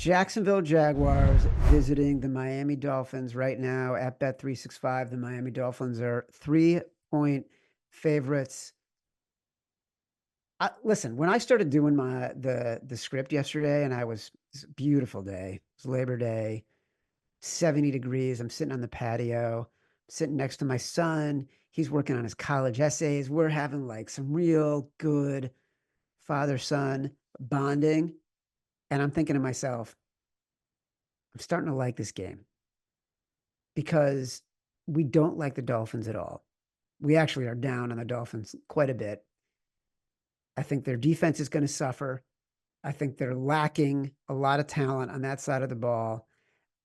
Jacksonville Jaguars visiting the Miami Dolphins right now at Bet365. The Miami Dolphins are 3-point favorites. Listen, when I started doing the script yesterday, and it's a beautiful day. It's Labor Day, 70 degrees. I'm sitting on the patio, sitting next to my son. He's working on his college essays. We're having like some real good father-son bonding. And I'm thinking to myself, I'm starting to like this game because we don't like the Dolphins at all. We actually are down on the Dolphins quite a bit. I think their defense is going to suffer. I think they're lacking a lot of talent on that side of the ball.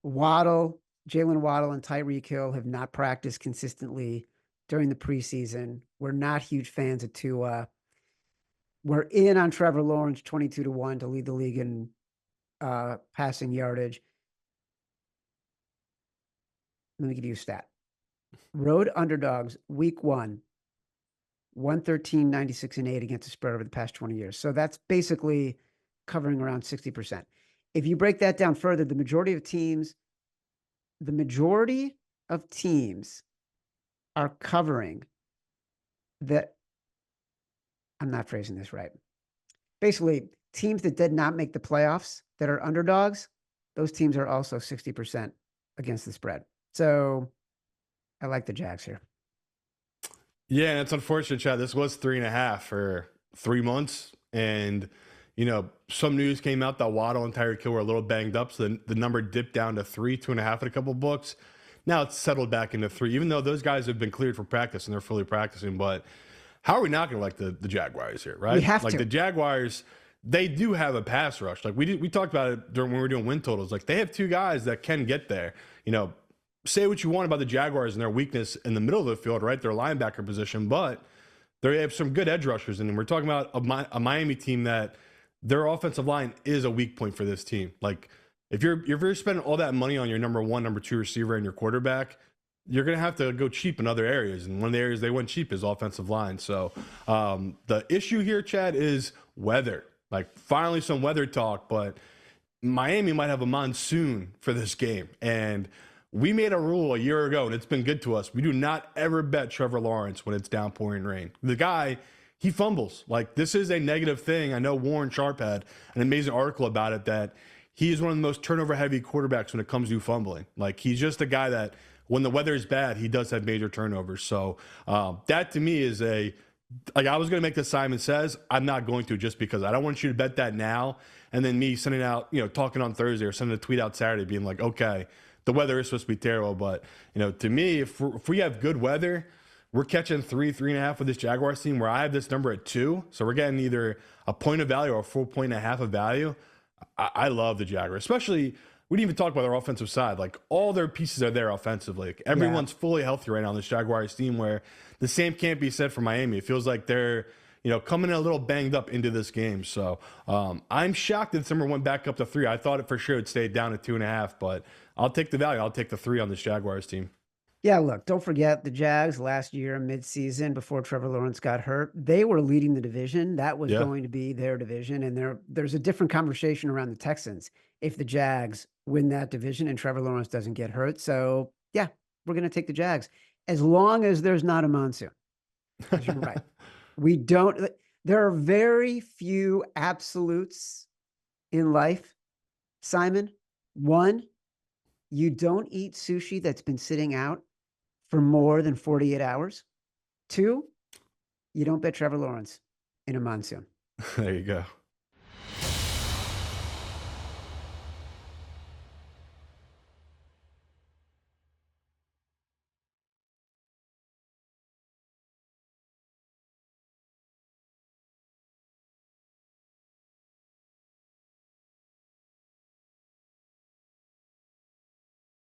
Jalen Waddle and Tyreek Hill have not practiced consistently during the preseason. We're not huge fans of Tua. We're in on Trevor Lawrence 22-1 to lead the league in passing yardage. Let me give you a stat. Road underdogs, week 1, 113, 96, and 8 against the spread over the past 20 years. So that's basically covering around 60%. If you break that down further, the majority of teams are covering that. I'm not phrasing this right. Basically, teams that did not make the playoffs that are underdogs, those teams are also 60% against the spread. So I like the Jags here. Yeah, and it's unfortunate, Chad. This was 3.5 for 3 months. And, some news came out that Waddle and Tyreek Hill were a little banged up. So the number dipped down to 3, 2.5 in a couple of books. Now it's settled back into 3, even though those guys have been cleared for practice and they're fully practicing. But how are we not going to like the Jaguars here, right? We have to. The Jaguars, they do have a pass rush. Like we talked about it when we were doing win totals. Like they have 2 guys that can get there. Say what you want about the Jaguars and their weakness in the middle of the field, right? Their linebacker position, but they have some good edge rushers. And we're talking about a Miami team that their offensive line is a weak point for this team. Like if you're spending all that money on your number 1, number 2 receiver and your quarterback, you're going to have to go cheap in other areas. And one of the areas they went cheap is offensive line. So the issue here, Chad, is weather. Like finally some weather talk, but Miami might have a monsoon for this game. And we made a rule a year ago, and it's been good to us. We do not ever bet Trevor Lawrence when it's downpouring rain. The guy, he fumbles. Like, this is a negative thing. I know Warren Sharp had an amazing article about it, that he is one of the most turnover-heavy quarterbacks when it comes to fumbling. Like, he's just a guy that when the weather is bad, he does have major turnovers. So that, to me, is I was going to make the Simon Says. I'm not going to, just because I don't want you to bet that now. And then me sending out, talking on Thursday or sending a tweet out Saturday being like, okay, the weather is supposed to be terrible, but to me, if we have good weather, we're catching 3.5 with this Jaguars team, where I have this number at 2. So we're getting either a point of value or a 4.5 of value. I love the Jaguars, especially we didn't even talk about their offensive side. Like all their pieces are there offensively. Like, everyone's fully healthy right now on this Jaguars team, where the same can't be said for Miami. It feels like they're coming in a little banged up into this game. So I'm shocked that this number went back up to 3. I thought it for sure would stay down at 2.5, but I'll take the value. I'll take the 3 on this Jaguars team. Yeah, look, don't forget the Jags last year, midseason, before Trevor Lawrence got hurt, they were leading the division. That was going to be their division. And there's a different conversation around the Texans if the Jags win that division and Trevor Lawrence doesn't get hurt. So, yeah, we're going to take the Jags as long as there's not a monsoon. You're right. There are very few absolutes in life, Simon. 1, you don't eat sushi that's been sitting out for more than 48 hours. 2, you don't bet Trevor Lawrence in a monsoon. There you go.